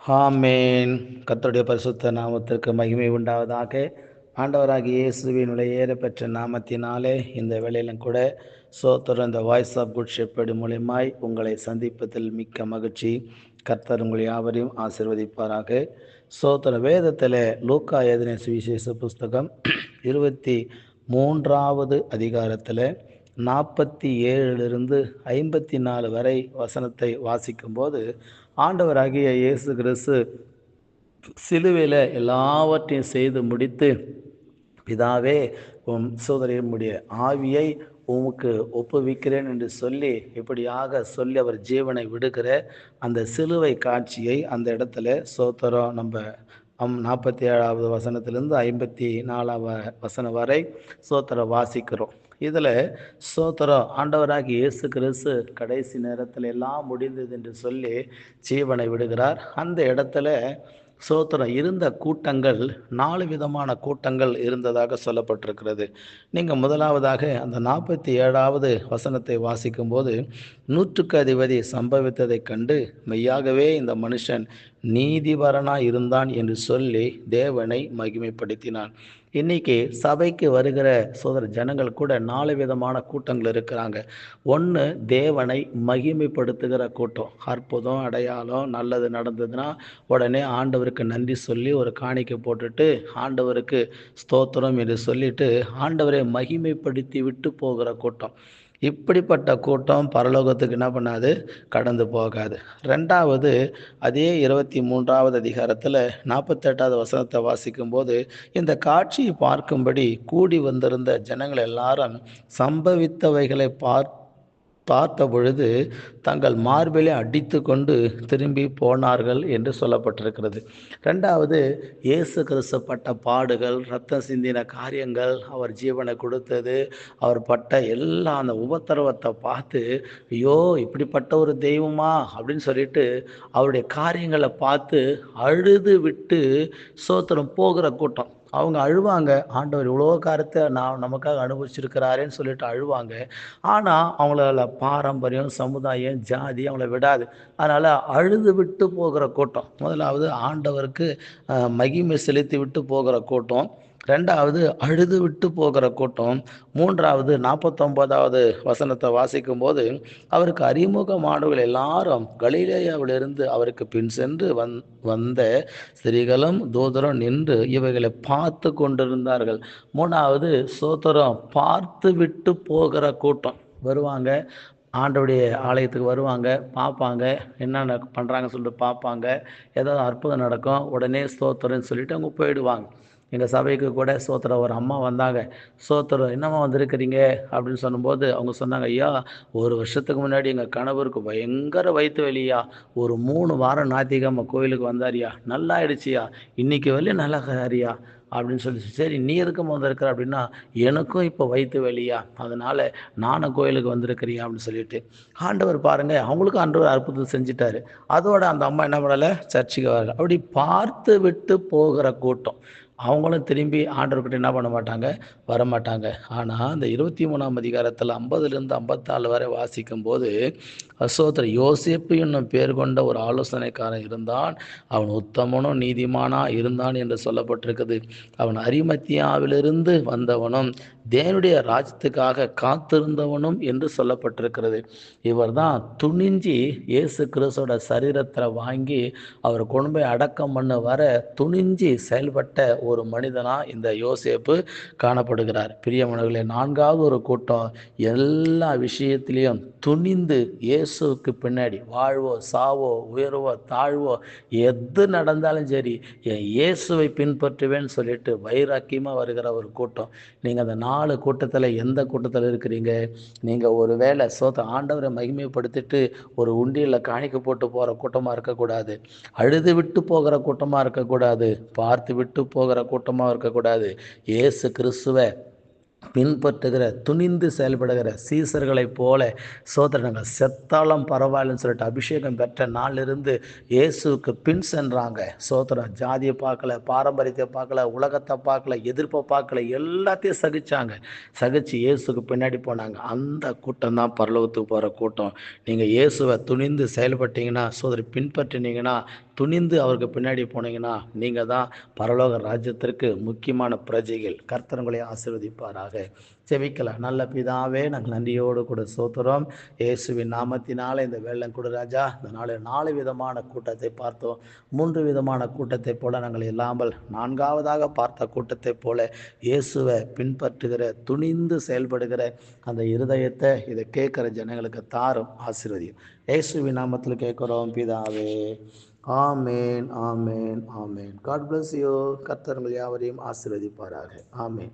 ஆமென். கர்த்தருடைய பரிசுத்த நாமத்திற்கு மகிமை உண்டாவதாக. ஆண்டவராகிய இயேசுவின் விலையேற பெற்ற நாமத்தினாலே இந்த வேளையிலும் கூட சோத்திரம் இந்த வாய்ஸ் ஆஃப் குட் ஷெப்பர்ட் மூலியமாய் உங்களை சந்திப்பதில் மிக்க மகிழ்ச்சி. கர்த்தர் உங்கள் யாவரையும் ஆசீர்வதிப்பாராக. சோத்திர வேதத்தில் லூக்கா எழுதின சுவிசேஷ புஸ்தகம் 23வது அதிகாரத்தில் 47லிருந்து 54 வரை வசனத்தை வாசிக்கும்போது, ஆண்டவராகிய இயேசு கிறிஸ்து சிலுவையில் எல்லாவற்றையும் செய்து முடித்து, பிதாவே உம் சோதரியனுடைய ஆவியை உமக்கு ஒப்புவிக்கிறேன் என்று சொல்லி இப்படியாக சொல்லி அவர் ஜீவனை விடுகிற அந்த சிலுவை காட்சியை அந்த இடத்துல சோத்திரம் நம்ம 47வது வசனத்திலிருந்து 54வது வசனம் வரை சோத்திரம் வாசிக்கிறோம். இதில் சோத்திரம் ஆண்டவராகி இயேசு கிறிஸ்து கடைசி நேரத்தில் எல்லாம் முடிந்தது என்று சொல்லி ஜீவனை விடுகிறார். அந்த இடத்துல சோத்திரம் இருந்த கூட்டங்கள் 4 விதமான கூட்டங்கள் இருந்ததாக சொல்லப்பட்டிருக்கிறது. நீங்கள் முதலாவதாக அந்த 47வது வசனத்தை வாசிக்கும்போது, நூற்றுக்கு அதிபதி சம்பவித்ததைக் கண்டு மெய்யாகவே இந்த மனுஷன் நீதிபரனாய் இருந்தான் என்று சொல்லி தேவனை மகிமைப்படுத்தினான். இன்னைக்கு சபைக்கு வருகிற சோதர ஜனங்கள் கூட 4 விதமான கூட்டங்கள் இருக்கிறாங்க. ஒன்று, தேவனை மகிமைப்படுத்துகிற கூட்டம். அற்புதம், அடையாளம், நல்லது நடந்ததுன்னா உடனே ஆண்டவருக்கு நன்றி சொல்லி ஒரு காணிக்கை போட்டுட்டு ஆண்டவருக்கு ஸ்தோத்திரம் என்று சொல்லிட்டு ஆண்டவரை மகிமைப்படுத்தி விட்டு போகிற கூட்டம். இப்படிப்பட்ட கூட்டம் பரலோகத்துக்கு என்ன பண்ணாது, கடந்து போகாது. ரெண்டாவது, அதே 23வது அதிகாரத்தில் 48வது வசனத்தை வாசிக்கும்போது, இந்த காட்சியை பார்க்கும்படி கூடி வந்திருந்த ஜனங்கள் எல்லாரும் சம்பவித்தவைகளை பார்த்த பொழுது தங்கள் மார்பிலே அடித்து கொண்டு திரும்பி போனார்கள் என்று சொல்லப்பட்டிருக்கிறது. ரெண்டாவது, இயேசு கிறிஸ்து பட்ட பாடுகள், இரத்தம் சிந்தின காரியங்கள், அவர் ஜீவனை கொடுத்தது, அவர் பட்ட எல்லா அந்த உபத்திரவத்தை பார்த்து, ஐயோ இப்படிப்பட்ட ஒரு தெய்வமா அப்படின்னு சொல்லிட்டு அவருடைய காரியங்களை பார்த்து அழுது விட்டு சோத்திரம் போகிற கூட்டம். அவங்க அழுவாங்க, ஆண்டவர் இவ்வளோ காரியத்தை நமக்காக அனுபவிச்சிருக்கிறாரேன்னு சொல்லிட்டு அழுவாங்க. ஆனால் அவங்கள பாரம்பரியம், சமுதாயம், ஜாதி அவங்கள விடாது. அதனால் அழுது விட்டு போகிற கூட்டம். முதலாவது ஆண்டவருக்கு மகிமை செலுத்தி விட்டு போகிற கூட்டம். ரெண்டாவது, அழுது விட்டு போகிற கூட்டம். மூன்றாவது, 49வது வசனத்தை வாசிக்கும்போது, அவருக்கு அறிமுகமானவர்கள் எல்லாரும் கலிலேயாவிலிருந்து அவருக்கு பின் சென்று வந்த ஸ்திரீகளும் தூதரும் நின்று இவைகளை பார்த்து கொண்டிருந்தார்கள். மூணாவது, சோத்திரம் பார்த்து விட்டு போகிற கூட்டம். வருவாங்க, ஆண்டவருடைய ஆலயத்துக்கு வருவாங்க, பார்ப்பாங்க, என்னென்ன பண்ணுறாங்கன்னு சொல்லிட்டு பார்ப்பாங்க. ஏதாவது அற்புதம் நடக்கும், உடனே ஸ்தோத்திரம்னு சொல்லிட்டு அவங்க போயிடுவாங்க. எங்கள் சபைக்கு கூட சோத்திரம் ஒரு அம்மா வந்தாங்க. சோத்திரம், என்னம்மா வந்திருக்கிறீங்க அப்படின்னு சொல்லும்போது அவங்க சொன்னாங்க, ஐயா 1 வருஷத்துக்கு முன்னாடி எங்கள் கணவருக்கு பயங்கர வயிற்று வலியா, ஒரு 3 வாரம் ஞாயிற்றுக்கிழமை கோயிலுக்கு வந்தாரியா, நல்லா ஆயிடுச்சியா, இன்னைக்கு வரையும் நல்லா இருக்காரியா அப்படின்னு சொல்லி. சரி, நீ எதுக்கும் வந்திருக்கிற அப்படின்னா, எனக்கும் இப்போ வயிற்று வலியா, அதனால் நானும் கோயிலுக்கு வந்திருக்கிறியா அப்படின்னு சொல்லிட்டு ஆண்டவர் பாருங்கள், அவங்களுக்கும் ஆண்டவர் அற்புதம் செஞ்சிட்டாரு. அதோட அந்த அம்மா என்ன பண்ணலை, சர்ச்சுக்கு வரல. அப்படி பார்த்து விட்டு போகிற கூட்டம். அவங்களும் திரும்பி ஆண்டவர்கிட்ட என்ன பண்ண மாட்டாங்க, வரமாட்டாங்க. ஆனால் அந்த 23ஆம் அதிகாரத்தில் 50லேருந்து 54 வரை வாசிக்கும்போது, சோத்திர யோசேப்பு என்னும் பேர் கொண்ட ஒரு ஆலோசனைக்காரன் இருந்தான். அவன் உத்தமனும் நீதிமானா இருந்தான் என்று சொல்லப்பட்டிருக்குது. அவன் அரிமத்தியாவிலிருந்து வந்தவனும் தேவனுடைய ராஜ்யத்துக்காக காத்திருந்தவனும் என்று சொல்லப்பட்டிருக்கிறது. இவர் தான் துணிஞ்சி இயேசு கிறிஸ்துவோட சரீரத்தில் வாங்கி அவர் கொண்டு போய் அடக்கம் பண்ண வர துணிஞ்சி செயல்பட்ட ஒரு மனிதனா இந்த யோசேப்பு காணப்படுகிறார். பிரியமானவர்களே, 4வது ஒரு கூட்டம் எல்லா விஷயத்திலையும் துணிந்து இயேசுவுக்கு பின்னாடி வாழ்வோ சாவோ உயர்வோ தாழ்வோ எது நடந்தாலும் சரி என் இயேசுவை பின்பற்றுவேன்னு சொல்லிட்டு வைராக்கியமாக வருகிற ஒரு கூட்டம். நீங்கள் அந்த 4 கூட்டத்தில் எந்த கூட்டத்தில் இருக்கிறீங்க? நீங்கள் ஒரு வேளை ஆண்டவரை மகிமைப்படுத்திட்டு ஒரு உண்டியலில் காணிக்க போட்டு போகிற கூட்டமாக இருக்கக்கூடாது. அழுது விட்டு போகிற கூட்டமாக இருக்கக்கூடாது. பார்த்து விட்டு போகிற கூட்டமாக இருக்கக்கூடாது. இயேசு கிறிஸ்துவை பின்பற்றுகிற துணிந்து செயல்படுகிற சீசர்களைப் போல நாங்கள் செத்தாலும் பரவாயில்லன்னு சொல்லிட்டு அபிஷேகம் பெற்ற நாளிலிருந்து இயேசுக்கு பின் சென்றாங்க. சோத்திரம், ஜாதியை பார்க்கல, பாரம்பரியத்தை பார்க்கல, உலகத்தை பார்க்கல, எதிர்ப்பை பார்க்கல, எல்லாத்தையும் சகிச்சு இயேசுக்கு பின்னாடி போனாங்க. அந்த கூட்டம் தான் பரலோகத்துக்கு போகிற கூட்டம். நீங்கள் இயேசுவை துணிந்து செயல்பட்டீங்கன்னா, பின்பற்றினீங்கன்னா துணிந்து அவருக்கு பின்னாடி போனீங்கன்னா நீங்கள் தான் பரலோக ராஜ்யத்திற்கு முக்கியமான பிரஜைகள். கர்த்தர் உங்களை ஆசீர்வதிப்பாராக. செபிக்கலாம். நல்ல பிதாவே, நாங்கள் நன்றியோடு கூட சோத்துறோம். இயேசுவின் நாமத்தினால இந்த வேளம் கொடு ராஜா. இந்த நாளில் 4 விதமான கூட்டத்தை பார்த்தோம். 3 விதமான கூட்டத்தை போல நாங்கள் இல்லாமல் 4வதாக பார்த்த கூட்டத்தை போல இயேசுவை பின்பற்றுகிற, துணிந்து செயல்படுகிற அந்த இருதயத்தை இதை கேட்குற ஜனங்களுக்கு தாரும், ஆசீர்வதியும். இயேசுவின் நாமத்தில் கேட்கிறோம் பிதாவே. ஆமேன், ஆமேன், ஆமேன். God bless you. கர்த்தர் உங்கள் யாவரையும் ஆசீர்வதிப்பாராக. ஆமேன்.